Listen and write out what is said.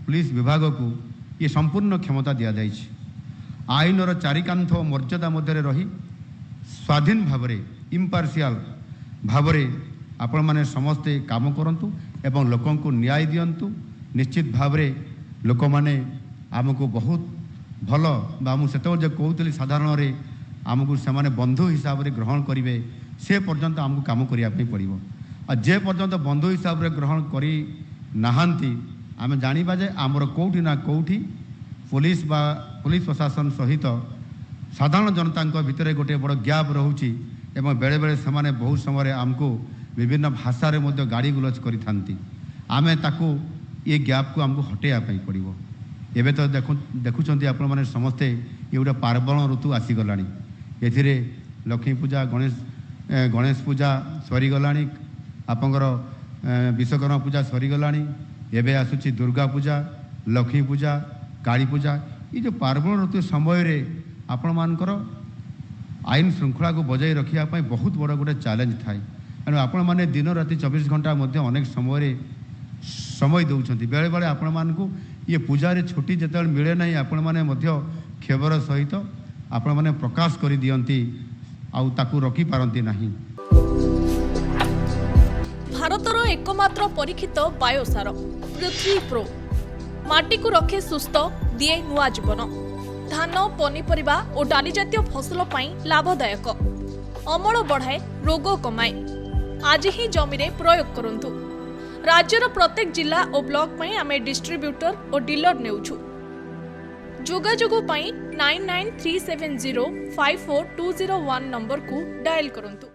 Police विभाग को ये संपूर्ण क्षमता दि जाए। आईनर चारिकांथ मर्यादा मध्य रही स्वाधीन भाव इम्पार्शियल भाव आपण मैंने समस्ते काम करंतु एवं लोकों को न्याय दियंतु। निश्चित भाव लोक मैंने आमको बहुत भल से कहते साधारण आमको से बंधु हिसाब से ग्रहण करेंगे से पर्यंत आमको कम करने पड़ो। और जे पर्यंत बंधु हिसाब से ग्रहण करी नाहांती आम जानिबा जे आमर कोठी ना कोठी पुलिस प्रशासन सहित साधारण जनता भितर गोटे बड़ गैप रोचे एवं बेले बेले से बहुत समय आमको विभिन्न भाषा रे मध्य गाड़ी गुलज करी थांती। आमे ताकू ये गैप को आमको हटेया पड़ो। एबे तो देखुंत आपण मैंने समस्ते ये गोटे पार्वण ऋतु आसीगला। एथिरे लक्ष्मी पूजा गणेश पूजा सरीगला, आपंकर विश्वकर्मा पूजा सरीगला, एबे आसुची दुर्गा पूजा, लक्ष्मी पूजा, काली पूजा। ये जो पार्वण ऋतु समय रे आपण मानकर आईन श्रृंखला को बजाय रखापी बहुत बड़ गोटे चैलेंज थाए। तेणु आपण मैंने दिन राति 24 घंटा मध्य अनेक समय दौरान बेले बेले आपण मानकु ये पूजा छुट्टी जिते मिले ना आपण मैंने खेबर सहित आपण मैंने प्रकाश कर दियंती आउ ताकू रखी पारंती नहीं। भारतर एकमात्र परीक्षित बायोसार पृथ्वी प्रो माटी को रखे सुस्थ दिए नुआ जीवन। धान पनीपरिबा और डाली जातीय फसल पाई लाभदायक, अमल बढ़ाए रोग कमाए। आज ही जमी रे प्रयोग करंतु। राज्यर प्रत्येक जिला और ब्लॉक में आमे डिस्ट्रीब्यूटर और डीलर नेउछु। जोगाजोग पाई 9937054201 नंबर को डायल करंतु।